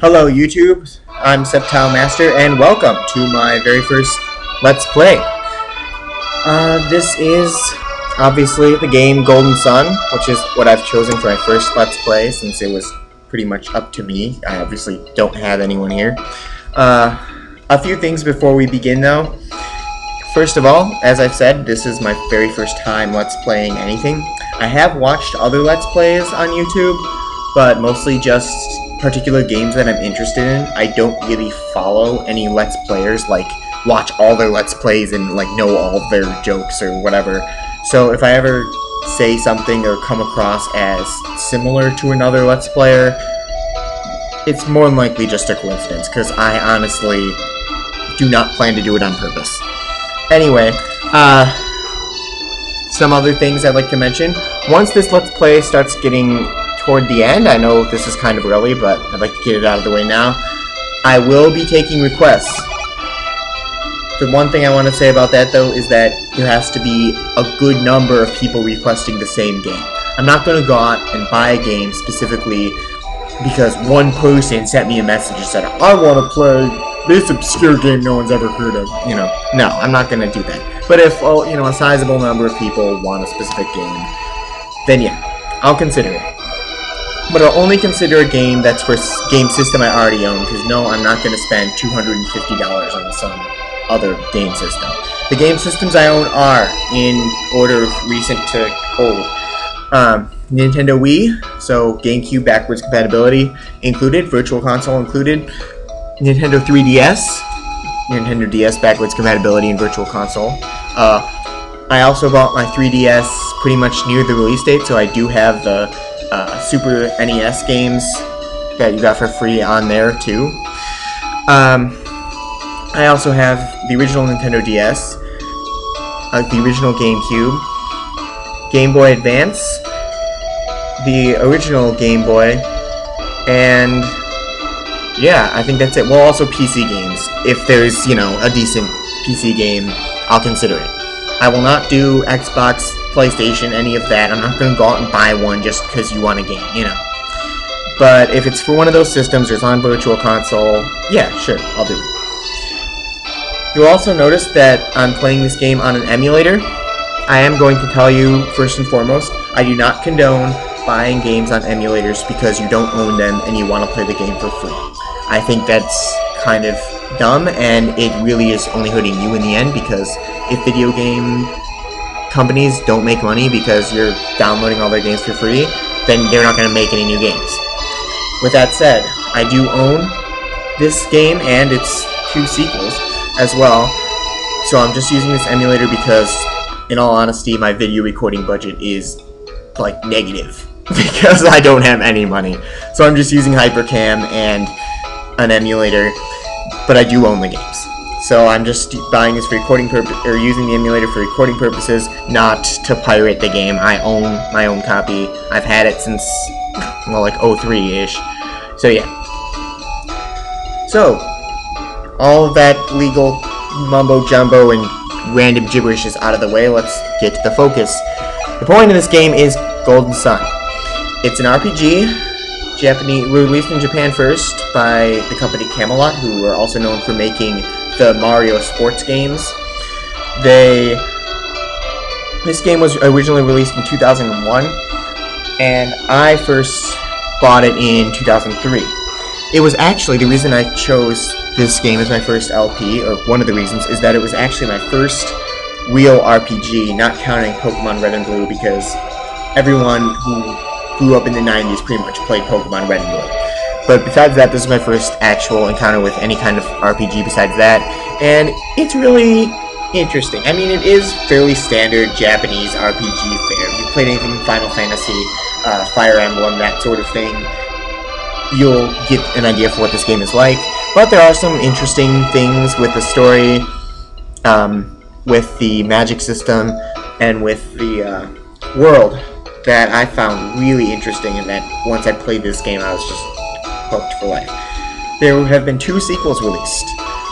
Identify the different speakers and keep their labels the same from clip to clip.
Speaker 1: Hello YouTube, I'm Septile Master and welcome to my very first Let's Play. This is obviously the game Golden Sun, which is what I've chosen for my first Let's Play since it was pretty much up to me. I obviously don't have anyone here. A few things before we begin though. First of all, as I've said, this is my very first time Let's Playing anything. I have watched other Let's Plays on YouTube, but mostly just particular games that I'm interested in. I don't really follow any Let's Players, like watch all their Let's Plays and like know all of their jokes or whatever. So if I ever say something or come across as similar to another Let's Player, it's more than likely just a coincidence, because I honestly do not plan to do it on purpose. Anyway, some other things I'd like to mention. Once this Let's Play starts getting toward the end, I know this is kind of early, but I'd like to get it out of the way now, I will be taking requests. The one thing I want to say about that, though, is that there has to be a good number of people requesting the same game. I'm not going to go out and buy a game specifically because one person sent me a message and said, I want to play this obscure game no one's ever heard of. You know, no, I'm not going to do that. But if, you know, a sizable number of people want a specific game, then yeah, I'll consider it. But I'll only consider a game that's for game system I already own, because no, I'm not going to spend $250 on some other game system. The game systems I own are, in order of recent to old, Nintendo Wii, so GameCube backwards compatibility included, Virtual Console included, Nintendo 3DS, Nintendo DS backwards compatibility and Virtual Console. I also bought my 3DS pretty much near the release date, so I do have the Super NES games that you got for free on there too. I also have the original Nintendo DS, the original GameCube, Game Boy Advance, the original Game Boy, and yeah, I think that's it. Well, also PC games. If there's, you know, a decent PC game, I'll consider it. I will not do Xbox, PlayStation, any of that. I'm not going to go out and buy one just because you want a game, you know. But if it's for one of those systems or it's on Virtual Console, yeah, sure, I'll do it. You'll also notice that I'm playing this game on an emulator. I am going to tell you, first and foremost, I do not condone buying games on emulators because you don't own them and you want to play the game for free. I think that's kind of dumb, and it really is only hurting you in the end, because if video game companies don't make money because you're downloading all their games for free, then they're not going to make any new games. With that said, I do own this game and its 2 sequels as well, so I'm just using this emulator because, in all honesty, my video recording budget is like negative because I don't have any money. So I'm just using Hypercam and an emulator, but I do own the games. So I'm just buying this for recording or using the emulator for recording purposes, not to pirate the game. I own my own copy. I've had it since, well, like 03-ish. So yeah. So, all of that legal mumbo-jumbo and random gibberish is out of the way. Let's get to the focus. The point of this game is Golden Sun. It's an RPG. Released in Japan first by the company Camelot, who are also known for making the Mario sports games. This game was originally released in 2001, and I first bought it in 2003. It was actually, the reason I chose this game as my first LP, or one of the reasons, is that it was actually my first real RPG, not counting Pokemon Red and Blue, because everyone who grew up in the 90s pretty much played Pokemon Red and Blue. But besides that, this is my first actual encounter with any kind of RPG besides that, and it's really interesting. I mean, it is fairly standard Japanese RPG fare. If you played anything in Final Fantasy, Fire Emblem, that sort of thing, you'll get an idea for what this game is like. But there are some interesting things with the story, with the magic system, and with the world that I found really interesting, and that once I played this game I was just hooked for life. There have been 2 sequels released.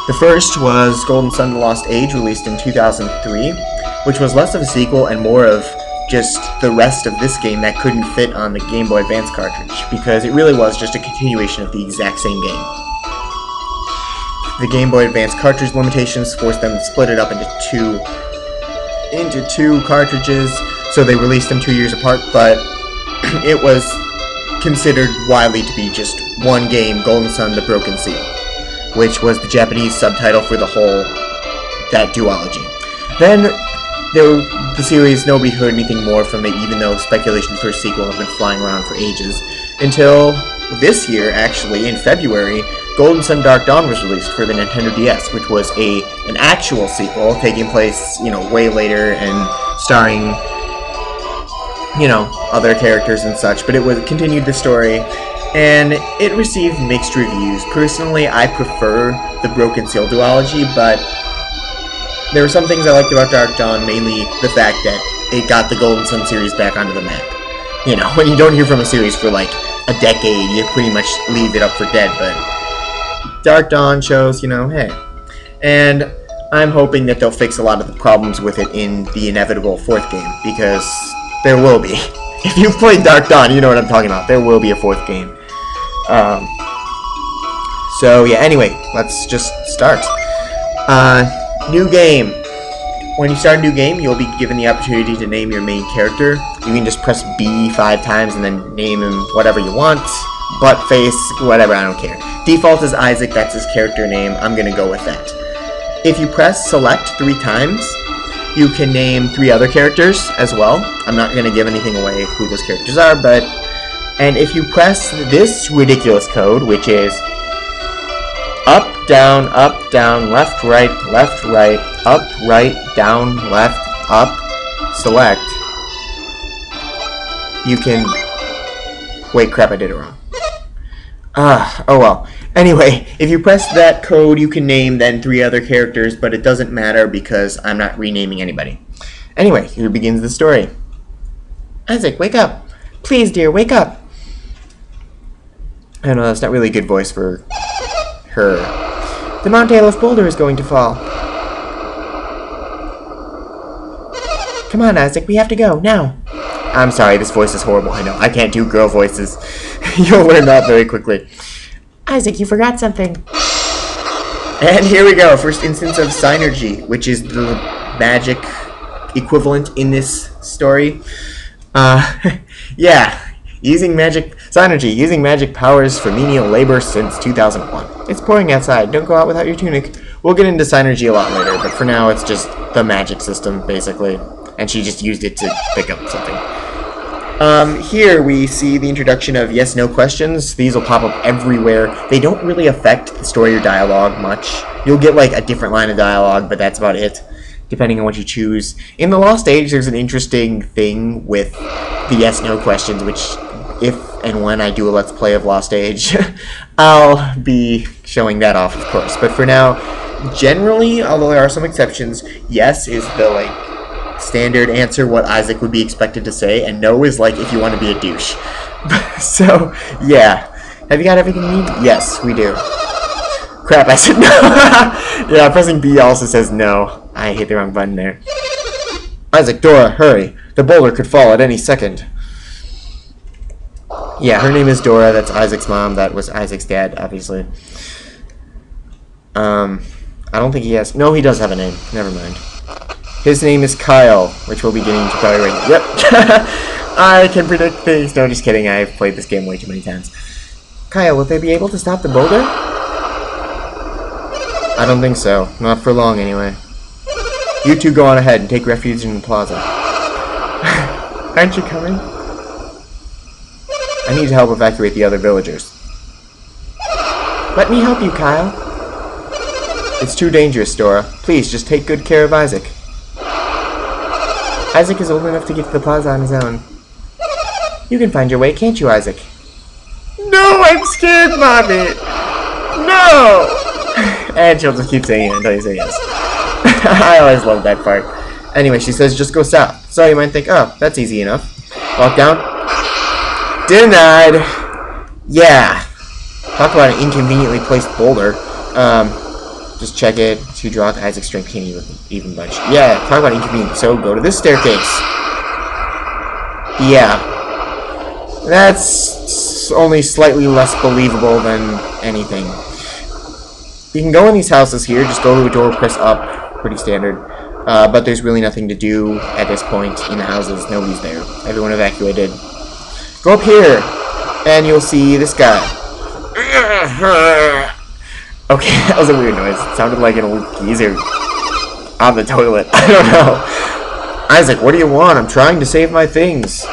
Speaker 1: The first was Golden Sun: The Lost Age, released in 2003, which was less of a sequel and more of just the rest of this game that couldn't fit on the Game Boy Advance cartridge, because it really was just a continuation of the exact same game. The Game Boy Advance cartridge limitations forced them to split it up into two cartridges, so they released them 2 years apart, but it was considered widely to be just one game, Golden Sun: The Broken Seal, which was the Japanese subtitle for that duology. Then, the series, nobody heard anything more from it, even though speculation for a sequel have been flying around for ages, until this year, actually, in February, Golden Sun Dark Dawn was released for the Nintendo DS, which was an actual sequel, taking place, way later and starring, other characters and such, but it continued the story, and it received mixed reviews. Personally, I prefer the Broken Seal duology, but there were some things I liked about Dark Dawn, mainly the fact that it got the Golden Sun series back onto the map. When you don't hear from a series for like a decade, you pretty much leave it up for dead, but Dark Dawn shows, hey. And I'm hoping that they'll fix a lot of the problems with it in the inevitable 4th game, because there will be. If you've played Dark Dawn, you know what I'm talking about. There will be a 4th game. So yeah, anyway, let's just start. New game. When you start a new game, you'll be given the opportunity to name your main character. You can just press B 5 times and then name him whatever you want. Butt, face, whatever, I don't care. Default is Isaac, that's his character name. I'm gonna go with that. If you press select 3 times, you can name 3 other characters as well. I'm not gonna give anything away who those characters are, and if you press this ridiculous code, which is up, down, left, right, up, right, down, left, up, select, you can... Wait, crap, I did it wrong. Oh well. Anyway, if you press that code, you can name then 3 other characters, but it doesn't matter because I'm not renaming anybody. Anyway, here begins the story. Isaac, wake up! Please, dear, wake up! I don't know, that's not really a good voice for her. The Mount Aleph boulder is going to fall. Come on, Isaac, we have to go, now! I'm sorry, this voice is horrible, I know. I can't do girl voices. You'll learn that very quickly. Isaac, you forgot something. And here we go, first instance of Synergy, which is the magic equivalent in this story. Yeah, Synergy, using magic powers for menial labor since 2001. It's pouring outside, don't go out without your tunic. We'll get into Synergy a lot later, but for now it's just the magic system, basically. And she just used it to pick up something. Here we see the introduction of yes-no questions. These will pop up everywhere. They don't really affect the story or dialogue much. You'll get like a different line of dialogue, but that's about it, depending on what you choose. In the Lost Age, there's an interesting thing with the yes-no questions, which if and when I do a Let's Play of Lost Age, I'll be showing that off, of course. But for now, generally, although there are some exceptions, yes is the standard answer, what Isaac would be expected to say, and no is like if you want to be a douche. So, yeah. Have you got everything you need? Yes, we do. Crap, I said no! Yeah, pressing B also says no. I hit the wrong button there. Isaac, Dora, hurry. The boulder could fall at any second. Yeah, her name is Dora. That's Isaac's mom. That was Isaac's dad, obviously. I don't think he has... No, he does have a name. Never mind. His name is Kyle, which we'll be getting to probably right now. Yep. I can predict things. No, just kidding. I've played this game way too many times. Kyle, will they be able to stop the boulder? I don't think so. Not for long, anyway. You two go on ahead and take refuge in the plaza. Aren't you coming? I need to help evacuate the other villagers. Let me help you, Kyle. It's too dangerous, Dora. Please, just take good care of Isaac. Isaac is old enough to get to the plaza on his own. You can find your way, can't you, Isaac? No, I'm scared, Mommy! No! And she'll just keep saying it until you say yes. I always love that part. Anyway, she says just go south. So you might think, oh, that's easy enough. Walk down. Denied! Yeah. Talk about an inconveniently placed boulder. Just check it. 2 drop. Isaac's strength can't even budge. Yeah, talk about inconvenient. So go to this staircase. Yeah. That's only slightly less believable than anything. You can go in these houses here, just go to a door, press up, pretty standard. But there's really nothing to do at this point in the houses. Nobody's there. Everyone evacuated. Go up here, and you'll see this guy. Okay, that was a weird noise. It sounded like an old geezer on the toilet. I don't know. Isaac, what do you want? I'm trying to save my things.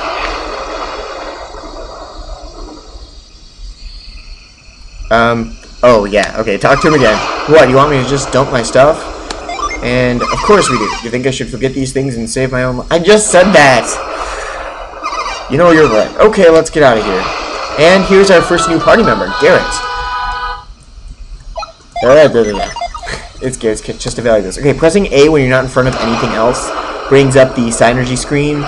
Speaker 1: Oh yeah, okay, talk to him again. What, you want me to just dump my stuff? And of course we do. You think I should forget these things and save my own life? I just said that! You know, you're right. Okay, let's get out of here. And here's our first new party member, Garrett. It's Garrett's kit, just evaluate this. Okay, pressing A when you're not in front of anything else brings up the synergy screen,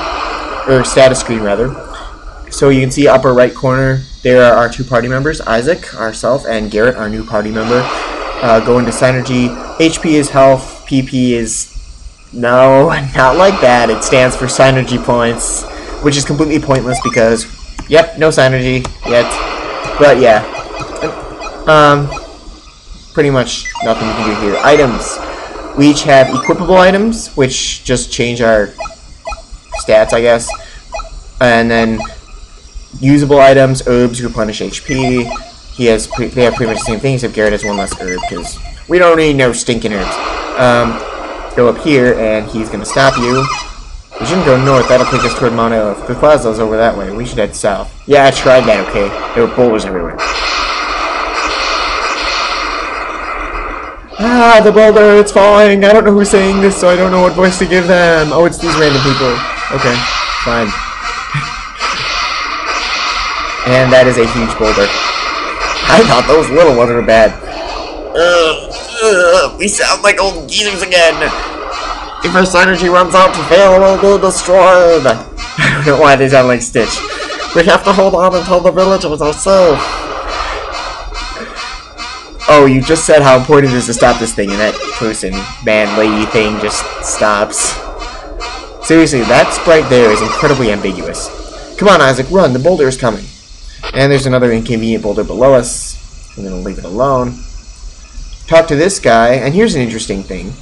Speaker 1: or status screen rather. So you can see upper right corner, there are our two party members, Isaac, ourself, and Garrett, our new party member. Go into synergy. HP is health, PP is... No, not like that. It stands for synergy points, which is completely pointless because, yep, no synergy yet. But yeah, pretty much nothing you can do here. Items. We each have equipable items, which just change our stats, I guess. And then usable items, herbs replenish HP. They have pretty much the same thing, except Garrett has one less herb, because we don't need no stinking herbs. Go up here, and he's going to stop you. We shouldn't go north, that'll take us toward Mount Elf. The plaza's over that way, we should head south. Yeah, I tried that, okay? There were boulders everywhere. Ah, the boulder, it's falling! I don't know who's saying this, so I don't know what voice to give them. Oh, it's these random people. Okay, fine. And that is a huge boulder. I thought those little ones were bad. We sound like old geezers again. If our synergy runs out to fail, we'll be destroyed. I don't know why they sound like Stitch. We have to hold on until the villagers are safe. Oh, you just said how important it is to stop this thing, and that person, man, lady thing just stops. Seriously, that sprite there is incredibly ambiguous. Come on, Isaac, run. The boulder is coming. And there's another inconvenient boulder below us. I'm going to leave it alone. Talk to this guy, and here's an interesting thing.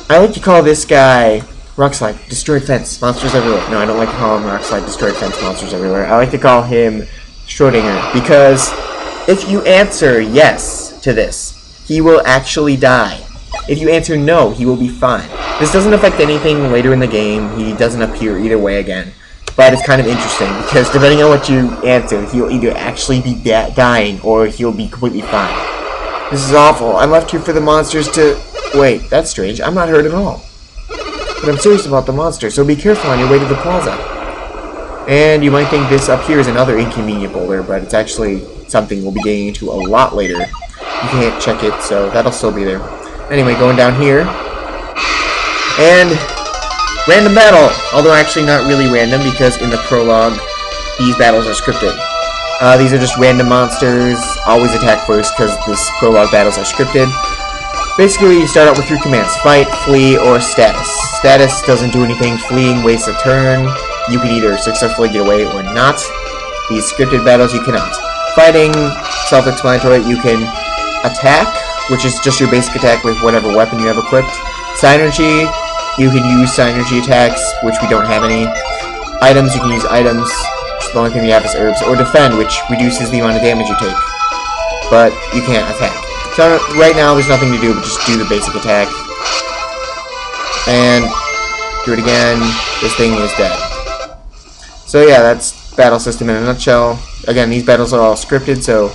Speaker 1: I like to call this guy Rockslide, destroyed fence, monsters everywhere. No, I don't like to call him Rockslide, destroyed fence, monsters everywhere. I like to call him Schrodinger, because if you answer yes to this, he will actually die. If you answer no, he will be fine. This doesn't affect anything later in the game. He doesn't appear either way again. But it's kind of interesting, because depending on what you answer, he'll either actually be dying, or he'll be completely fine. This is awful. I'm left here for the monsters to... Wait, that's strange. I'm not hurt at all. But I'm serious about the monster, so be careful on your way to the plaza. And you might think this up here is another inconvenient boulder, but it's actually something we'll be getting into a lot later. You can't check it, so that'll still be there. Anyway, going down here. And... random battle! Although actually not really random, because in the prologue, these battles are scripted. These are just random monsters, always attack first, because this prologue battles are scripted. Basically, you start out with 3 commands: fight, flee, or status. Status doesn't do anything, fleeing wastes a turn. You can either successfully get away or not. These scripted battles, you cannot. Fighting, self-explanatory, you can attack, which is just your basic attack with whatever weapon you have equipped. Synergy, you can use synergy attacks, which we don't have any. Items, you can use items. The only thing you have is herbs. Or defend, which reduces the amount of damage you take. But you can't attack. So right now there's nothing to do but just do the basic attack. And do it again. This thing is dead. So yeah, that's battle system in a nutshell. Again, these battles are all scripted, so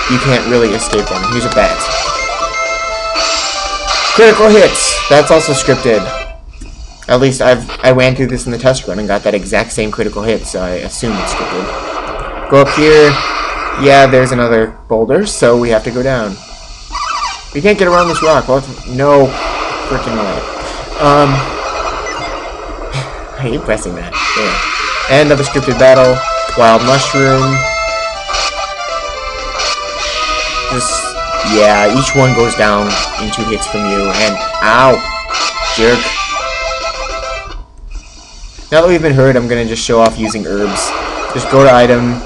Speaker 1: you can't really escape them. Here's a bat. Critical hits! That's also scripted. At least I ran through this in the test run and got that exact same critical hit, so I assume it's scripted. Go up here. Yeah, there's another boulder, so we have to go down. We can't get around this rock. Well, no freaking way. I hate pressing that. Yeah. And another scripted battle. Wild mushroom. Just, yeah, each one goes down in 2 hits from you, and ow! Jerk. Now that we've been heard, I'm gonna just show off using herbs. Just go to item,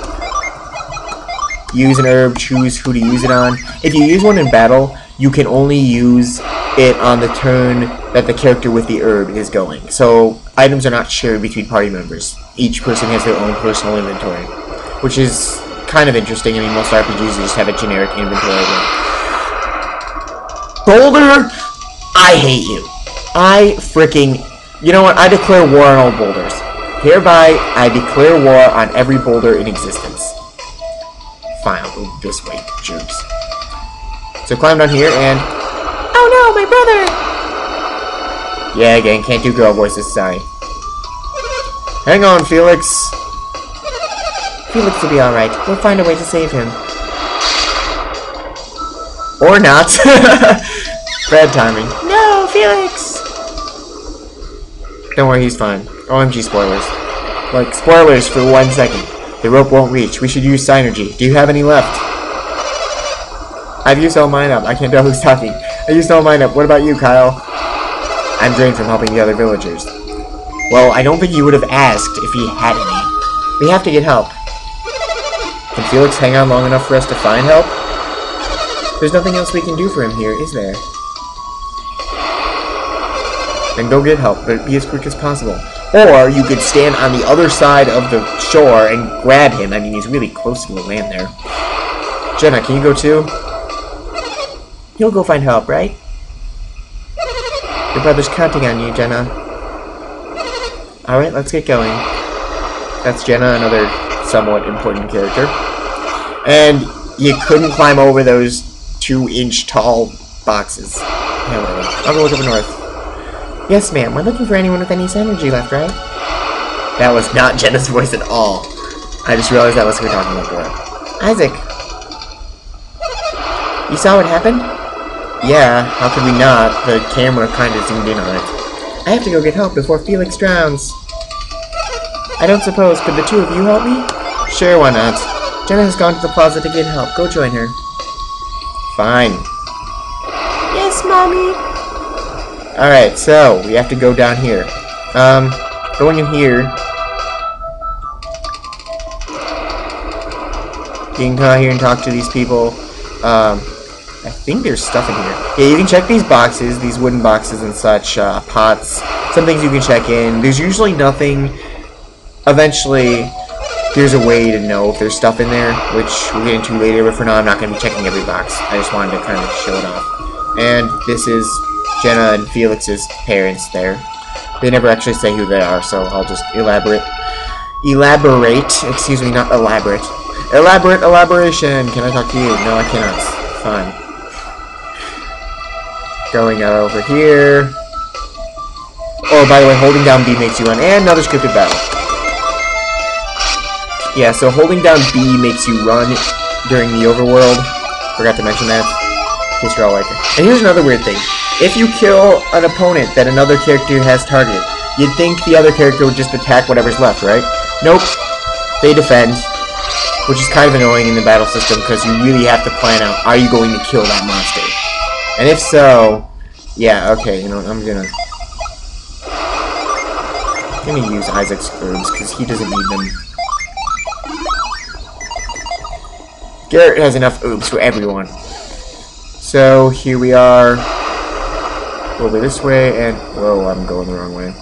Speaker 1: use an herb, choose who to use it on. If you use one in battle, you can only use it on the turn that the character with the herb is going. So items are not shared between party members. Each person has their own personal inventory, which is kind of interesting. I mean, most RPGs just have a generic inventory. Boulder, I hate you. I freaking... You know what? I declare war on all boulders. Hereby, I declare war on every boulder in existence. Fine, I'll go this way, jerks. So climb down here and... Oh no, my brother! Yeah, again, can't do girl voices, sorry. Hang on, Felix. Felix will be alright. We'll find a way to save him. Or not. Bad timing. No, Felix! Don't worry, he's fine. OMG spoilers. Like, spoilers for 1 second. The rope won't reach. We should use Synergy. Do you have any left? I've used all mine up. I can't tell who's talking. I used all mine up. What about you, Kyle? I'm drained from helping the other villagers. Well, I don't think he would have asked if he had any. We have to get help. Can Felix hang on long enough for us to find help? There's nothing else we can do for him here, is there? Then go get help, but be as quick as possible. Or you could stand on the other side of the shore and grab him. I mean, he's really close to the land there. Jenna, can you go too? You'll go find help, right? Your brother's counting on you, Jenna. Alright, let's get going. That's Jenna, another somewhat important character. And you couldn't climb over those 2-inch tall boxes. Yeah, whatever. I'll go look up north. Yes, ma'am. We're looking for anyone with any synergy left, right? That was not Jenna's voice at all. I just realized that was her talking about before. Isaac. You saw what happened? Yeah, how could we not? The camera kind of zoomed in on it. I have to go get help before Felix drowns. I don't suppose. Could the two of you help me? Sure, why not? Jenna has gone to the plaza to get help. Go join her. Fine. Yes, Mommy. Alright, so we have to go down here. Going in here. You can come out here and talk to these people. I think there's stuff in here. Yeah, you can check these boxes, these wooden boxes and such, pots. Some things you can check in. There's usually nothing. Eventually, there's a way to know if there's stuff in there, which we'll get into later, but for now I'm not going to be checking every box. I just wanted to kind of show it off. And this is Jenna and Felix's parents there. They never actually say who they are, so I'll just elaborate, excuse me, not elaborate. Elaboration! Can I talk to you? No, I cannot. Fine. Going over here. Oh, by the way, holding down B makes you run, and another scripted battle. Yeah, so holding down B makes you run during the overworld. Forgot to mention that. In case you're all like it. And here's another weird thing. If you kill an opponent that another character has targeted, you'd think the other character would just attack whatever's left, right? Nope. They defend. Which is kind of annoying in the battle system, because you really have to plan out, are you going to kill that monster? And if so, yeah, okay, you know, I'm gonna use Isaac's herbs, because he doesn't need them. Garrett has enough herbs for everyone. So, here we are. Over this way, and... Whoa, I'm going the wrong way.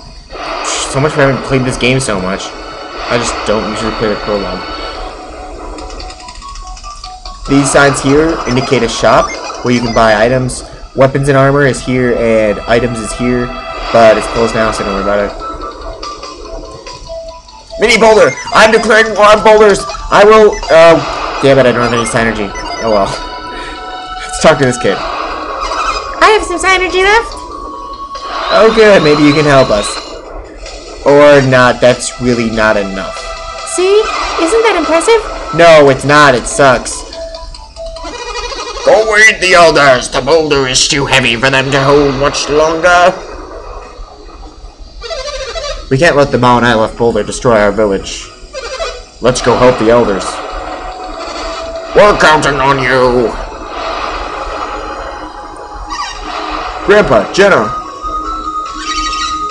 Speaker 1: So much for having played this game so much. I just don't usually play the prologue. These signs here indicate a shop where you can buy items. Weapons and armor is here, and items is here, but it's closed now, so don't worry about it. Mini Boulder! I'm declaring war on boulders! I will, damn it, I don't have any synergy. Oh well. Let's talk to this kid. I have some synergy left. Oh good, maybe you can help us. Or not, that's really not enough. See? Isn't that impressive? No, it's not, it sucks. Go aid the elders! The boulder is too heavy for them to hold much longer. We can't let the Mount Aleph boulder destroy our village. Let's go help the elders. We're counting on you! Grandpa, Jenna!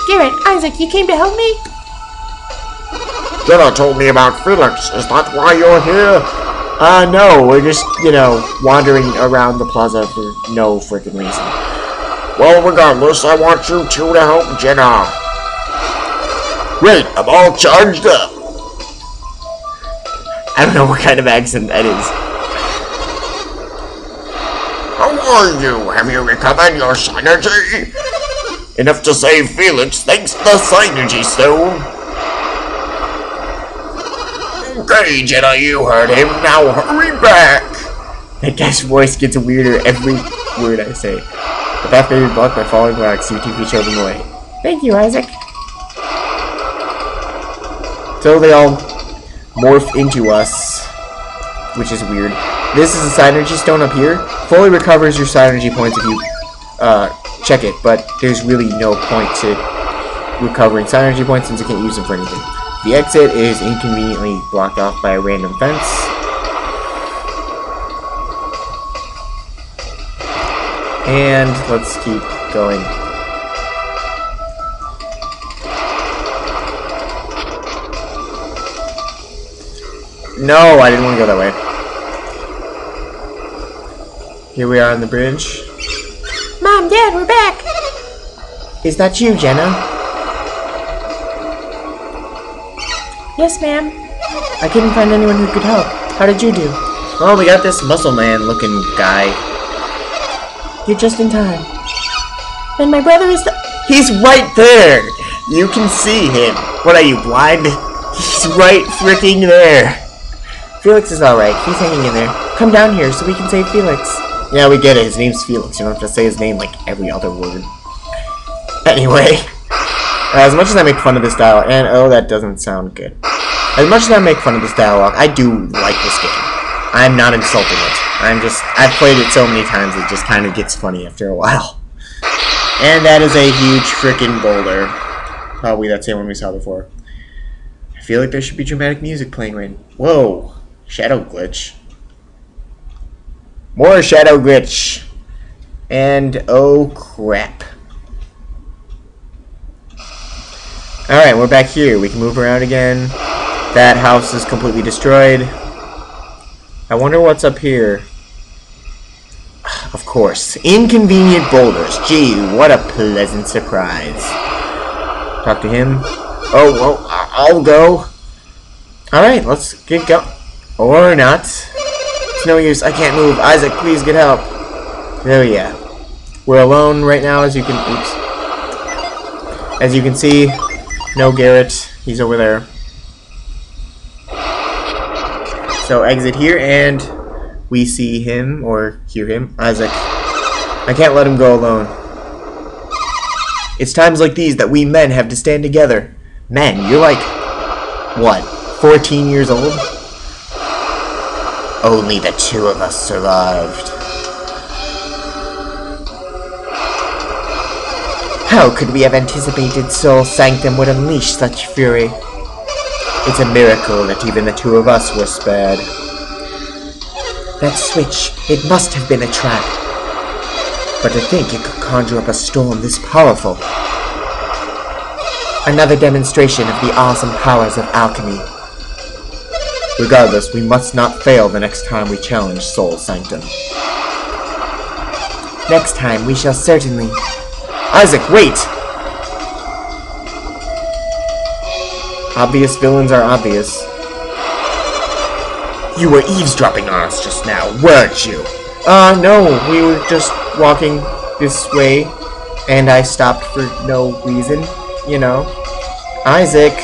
Speaker 2: Garrett, Isaac, you came to help me? Jenna told me about Felix. Is that why you're here?
Speaker 1: No, we're just, you know, wandering around the plaza for no freaking reason.
Speaker 2: Well, regardless, I want you two to help Jenna. Great, I'm all charged up.
Speaker 1: I don't know what kind of accent that is.
Speaker 2: How are you? Have you recovered your synergy? Enough to save Felix thanks to the synergy stone. Okay, Jenna, you heard him. Now hurry back.
Speaker 1: That guy's voice gets weirder every word I say. The path may be blocked by falling blocks. You two can show them the way. Thank you, Isaac. So they all morph into us, which is weird. This is a synergy stone up here. Fully recovers your synergy points if you check it, but there's really no point to recovering synergy points since you can't use them for anything. The exit is inconveniently blocked off by a random fence. And let's keep going. No, I didn't want to go that way. Here we are on the bridge. Mom, Dad, we're back! Is that you, Jenna? Yes, ma'am. I couldn't find anyone who could help. How did you do? Oh, we got this muscle man looking guy. You're just in time. And my brother is He's right there! You can see him. What are you, blind? He's right freaking there. Felix is alright. He's hanging in there. Come down here so we can save Felix. Yeah, we get it. His name's Felix. You don't have to say his name like every other word. Anyway, as much as I make fun of this dialogue, and oh, that doesn't sound good. As much as I make fun of this dialogue, I do like this game. I'm not insulting it. I've played it so many times it just kind of gets funny after a while. And that is a huge frickin' boulder. Probably that same one we saw before. I feel like there should be dramatic music playing right now. Whoa. Shadow glitch. More shadow glitch. And oh crap. Alright, we're back here. We can move around again. That house is completely destroyed. I wonder what's up here. Of course. Inconvenient boulders. Gee, what a pleasant surprise. Talk to him. Oh, well, I'll go. Alright, let's get going. Or not. It's no use. I can't move. Isaac, please get help. There we are. We're alone right now, as you can... Oops. As you can see, no Garrett. He's over there. So exit here, and we see him, or hear him. Isaac. I can't let him go alone. It's times like these that we men have to stand together. Men, you're like... what? 14 years old? Only the two of us survived. How could we have anticipated Soul Sanctum would unleash such fury? It's a miracle that even the two of us were spared. That switch, it must have been a trap. But to think it could conjure up a storm this powerful. Another demonstration of the awesome powers of alchemy. Regardless, we must not fail the next time we challenge Soul Sanctum. Next time, we shall certainly... Isaac, wait! Obvious villains are obvious. You were eavesdropping on us just now, weren't you? No, we were just walking this way, and I stopped for no reason, you know. Isaac,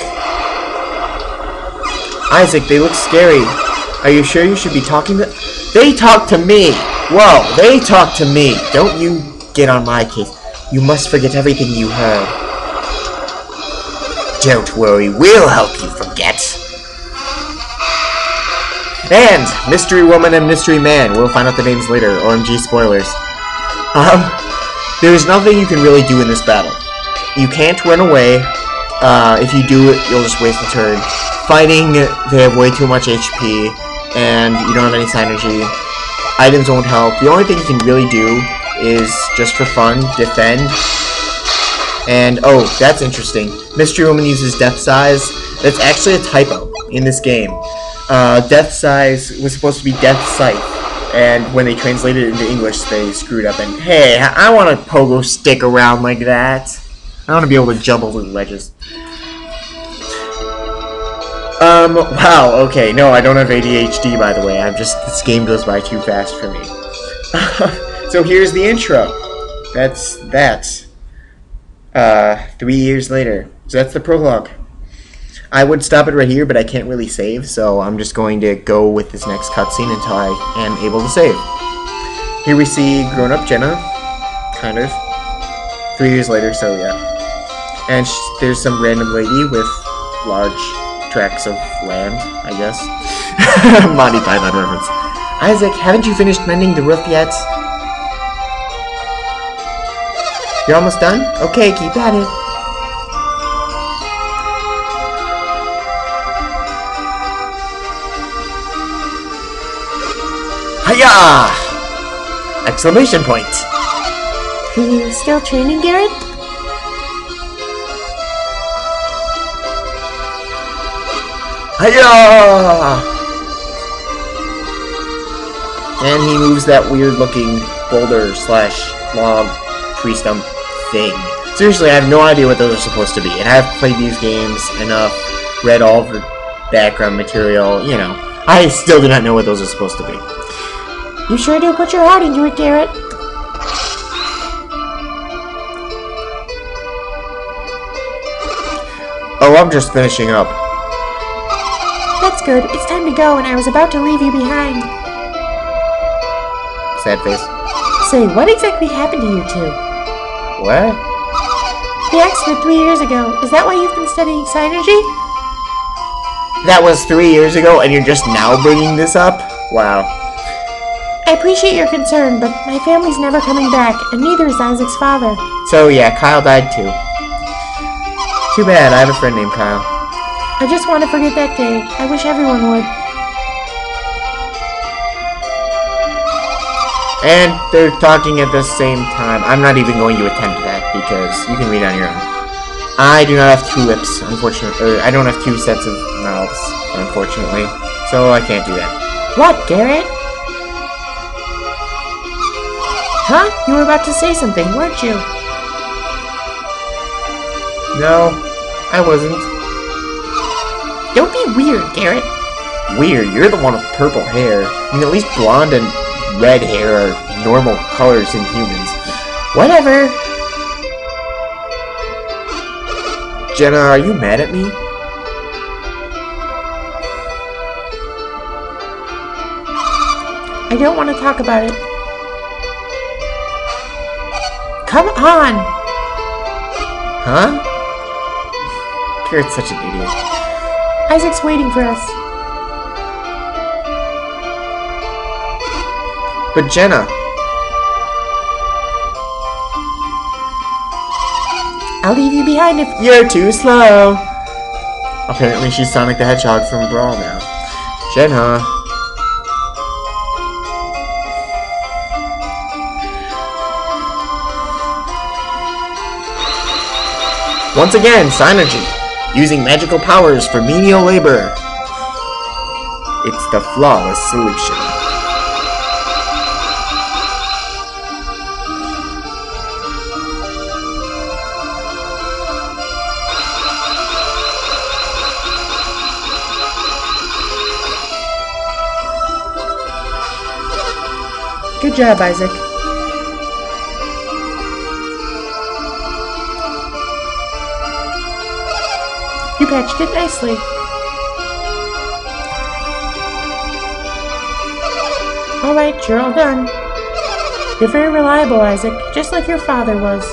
Speaker 1: they look scary. Are you sure you should be talking to... They talk to me! Whoa, they talk to me! Don't you get on my case. You must forget everything you heard. Don't worry, we'll help you forget. And Mystery Woman and Mystery Man. We'll find out the names later. OMG spoilers. There's nothing you can really do in this battle. You can't run away. If you do it, you'll just waste a turn. Fighting, they have way too much HP, and you don't have any synergy. Items won't help. The only thing you can really do is, just for fun, defend. And, oh, that's interesting. Mystery Woman uses Death Size. That's actually a typo in this game. Death Size was supposed to be Death Scythe, and when they translated it into English, they screwed up. And hey, I want a pogo stick around like that. I want to be able to jump over the ledges. Wow, okay, no, I don't have ADHD, by the way. This game goes by too fast for me. So here's the intro. That's that. 3 years later. So that's the prologue. I would stop it right here, but I can't really save, so I'm just going to go with this next cutscene until I am able to save. Here we see grown-up Jenna, kind of. 3 years later, so yeah. And there's some random lady with large tracts of land, I guess. Monty Python reference. Isaac, haven't you finished mending the roof yet? You're almost done? Okay, keep at it. Hiya! Exclamation point.
Speaker 3: Are you still training, Garrett?
Speaker 1: Hiya! And he moves that weird-looking boulder / log tree stump thing. Seriously, I have no idea what those are supposed to be, and I've played these games enough, read all the background material, you know. I still do not know what those are supposed to be.
Speaker 3: You sure do put your heart into it, Garrett.
Speaker 1: Oh, I'm just finishing up.
Speaker 3: That's good. It's time to go, and I was about to leave you behind.
Speaker 1: Sad face.
Speaker 3: Say, what exactly happened to you two?
Speaker 1: What?
Speaker 3: The accident 3 years ago. Is that why you've been studying Synergy?
Speaker 1: That was 3 years ago, and you're just now bringing this up? Wow.
Speaker 3: I appreciate your concern, but my family's never coming back, and neither is Isaac's father.
Speaker 1: So yeah, Kyle died too. Too bad, I have a friend named Kyle.
Speaker 3: I just want to forget that day. I wish everyone would.
Speaker 1: And they're talking at the same time. I'm not even going to attempt that, because you can read on your own. I do not have 2 lips, unfortunately. I don't have 2 sets of mouths, unfortunately. So I can't do that.
Speaker 3: What, Garrett? Huh? You were about to say something, weren't you?
Speaker 1: No, I wasn't.
Speaker 3: Don't be weird, Garrett.
Speaker 1: Weird, you're the one with purple hair. I mean, at least blonde and red hair are normal colors in humans. Whatever. Jenna, are you mad at me?
Speaker 3: I don't want to talk about it. Come on!
Speaker 1: Huh? Garrett's such an idiot.
Speaker 3: Isaac's waiting for us.
Speaker 1: But Jenna...
Speaker 3: I'll leave you behind if...
Speaker 1: You're too slow! Apparently she's Sonic the Hedgehog from Brawl now. Jenna... Once again, Synergy, using magical powers for menial labor. It's the flawless solution.
Speaker 3: Good job, Isaac. You patched it nicely. Alright, you're all done. You're very reliable, Isaac, just like your father was.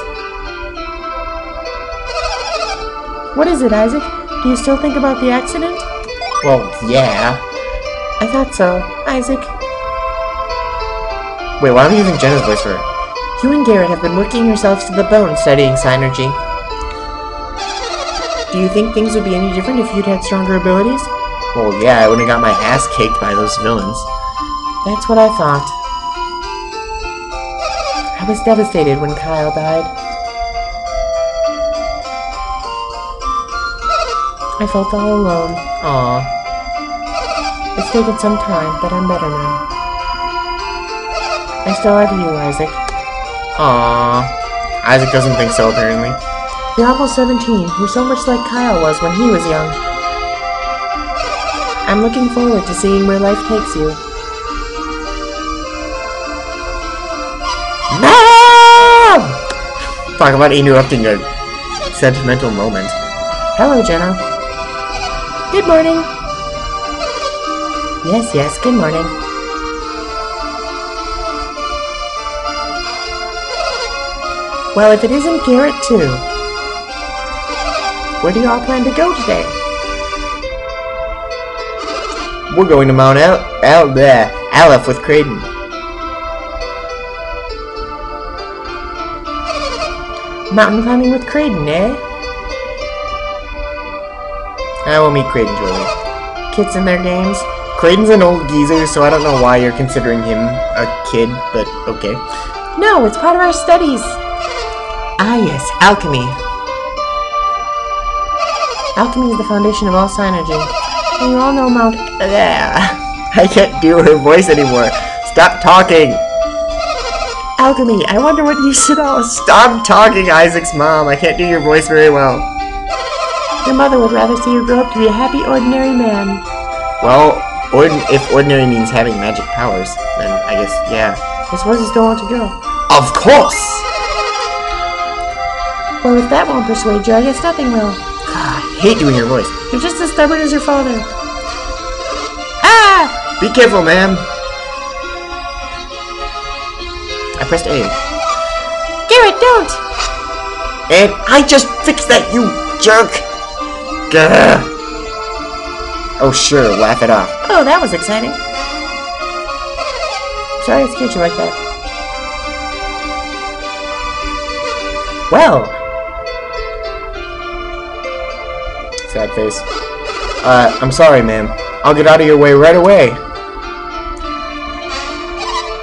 Speaker 3: What is it, Isaac? Do you still think about the accident?
Speaker 1: Well, yeah.
Speaker 3: I thought so, Isaac.
Speaker 1: Wait, why am I using Jenna's voice for her?
Speaker 3: You and Garrett have been working yourselves to the bone studying Synergy. Do you think things would be any different if you'd had stronger abilities?
Speaker 1: Well, yeah, I wouldn't have got my ass kicked by those villains.
Speaker 3: That's what I thought. I was devastated when Kyle died. I felt all alone.
Speaker 1: Aw.
Speaker 3: It's taken some time, but I'm better now. I still love you, Isaac.
Speaker 1: Aw. Isaac doesn't think so, apparently.
Speaker 3: You're almost 17. You're so much like Kyle was when he was young. I'm looking forward to seeing where life takes you.
Speaker 1: Mom! Talk about interrupting a sentimental moment.
Speaker 3: Hello, Jenna. Good morning. Yes, good morning. Well, if it isn't Garrett, too. Where do you all plan to go today?
Speaker 1: We're going to Mount Aleph with Creighton.
Speaker 3: Mountain climbing with Creighton, eh?
Speaker 1: I will meet Creighton shortly.
Speaker 3: Kids in their games.
Speaker 1: Creighton's an old geezer, so I don't know why you're considering him a kid, but okay.
Speaker 3: No, it's part of our studies.
Speaker 1: Ah yes, alchemy.
Speaker 3: Alchemy is the foundation of all synergy. And you all know Mount...
Speaker 1: I can't do her voice anymore. Stop talking.
Speaker 3: Alchemy, I wonder what you should all...
Speaker 1: Stop talking, Isaac's mom. I can't do your voice very well.
Speaker 3: Your mother would rather see you grow up to be a happy, ordinary man.
Speaker 1: Well, if ordinary means having magic powers, then I guess, yeah.
Speaker 3: I suppose you still want to go.
Speaker 1: Of course!
Speaker 3: Well, if that won't persuade you, I guess nothing will.
Speaker 1: I hate doing your voice.
Speaker 3: You're just as stubborn as your father.
Speaker 1: Ah! Be careful, ma'am. I pressed A.
Speaker 3: Garrett, don't!
Speaker 1: And I just fixed that, you jerk! Gah. Oh, sure, laugh it off.
Speaker 3: Oh, that was exciting. Sorry I scared you like that.
Speaker 1: Well. Sad face. I'm sorry, ma'am. I'll get out of your way right away.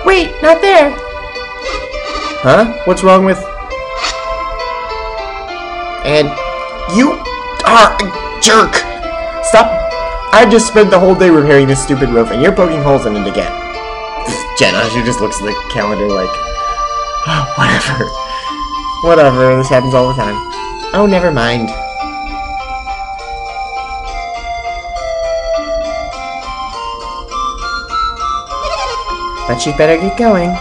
Speaker 3: Wait, not there!
Speaker 1: Huh? What's wrong with... And you are a jerk! Stop! I just spent the whole day repairing this stupid roof, and you're poking holes in it again. Jenna, she just looks at the calendar like... Oh, whatever. Whatever, this happens all the time. Oh, never mind. But she'd better get going.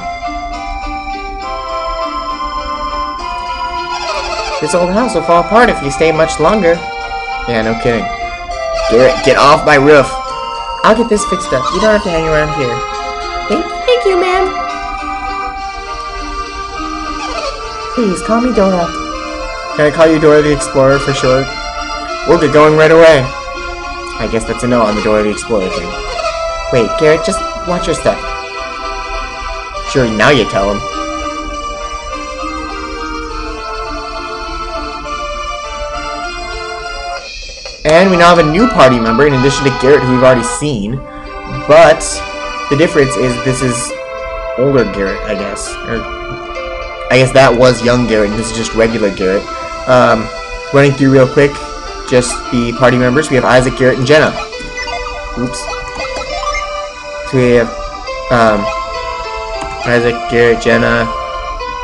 Speaker 1: This old house will fall apart if you stay much longer. Yeah, no kidding. Garrett, get off my roof! I'll get this fixed up. You don't have to hang around here.
Speaker 3: Thank you, ma'am. Please, call me Dora.
Speaker 1: Can I call you Dora the Explorer for short? We'll get going right away. I guess that's a no on the Dora the Explorer thing. Wait, Garrett, just watch your step. Sure, now you tell him. And we now have a new party member in addition to Garrett, who we've already seen. But the difference is this is older Garrett, I guess. Or I guess that was young Garrett, and this is just regular Garrett. Running through real quick, just the party members. We have Isaac, Garrett, and Jenna. Oops. So we have Isaac, Garrett, Jenna.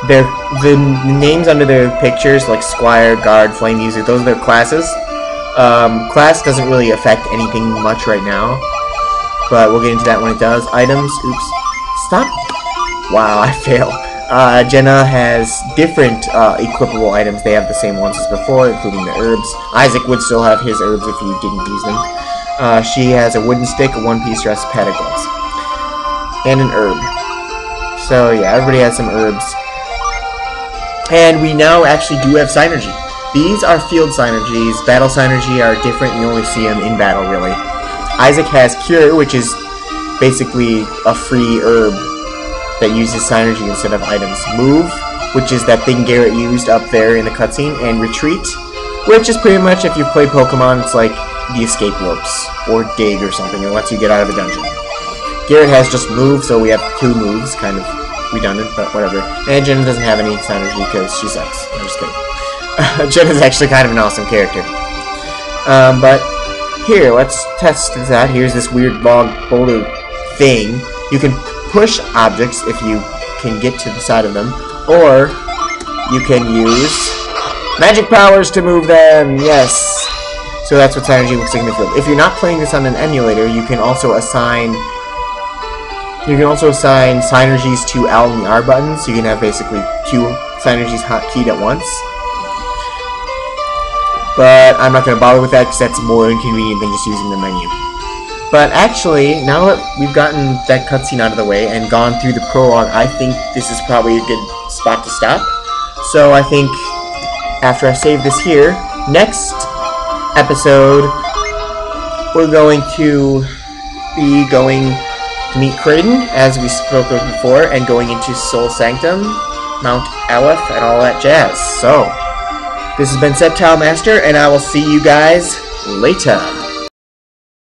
Speaker 1: The names under their pictures, like Squire, Guard, Flame User, those are their classes. Class doesn't really affect anything much right now, but we'll get into that when it does. Items, oops, stop. Wow, I fail. Jenna has different equipable items. They have the same ones as before, including the herbs. Isaac would still have his herbs if he didn't use them. She has a wooden stick, a one-piece dress, pad of gloves, and an herb. So yeah, everybody has some herbs. And we now actually do have synergy. These are field synergies. Battle synergy are different. You only see them in battle, really. Isaac has Cure, which is basically a free herb that uses synergy instead of items. Move, which is that thing Garrett used up there in the cutscene. And Retreat, which is pretty much, if you've played Pokemon, it's like the escape ropes. Or Dig or something. It lets you get out of the dungeon. Garrett has just Move, so we have 2 moves. Kind of redundant, but whatever. And Jenna doesn't have any synergy because she sucks. I'm just kidding. Jenna's actually kind of an awesome character. But here, let's test this out. Here's this weird boulder thing. You can push objects if you can get to the side of them, or you can use magic powers to move them. Yes. So that's what Synergy looks like in the field. If you're not playing this on an emulator, you can also assign Synergies to L and the R buttons. So you can have basically 2 Synergies hotkeyed at once. But I'm not going to bother with that because that's more inconvenient than just using the menu. But actually, now that we've gotten that cutscene out of the way and gone through the prologue, I think this is probably a good spot to stop. So I think after I save this here, next episode, we're going to be going to meet Kraden, as we spoke of before, and going into Soul Sanctum, Mount Aleph, and all that jazz. So, this has been Septile Master, and I will see you guys later.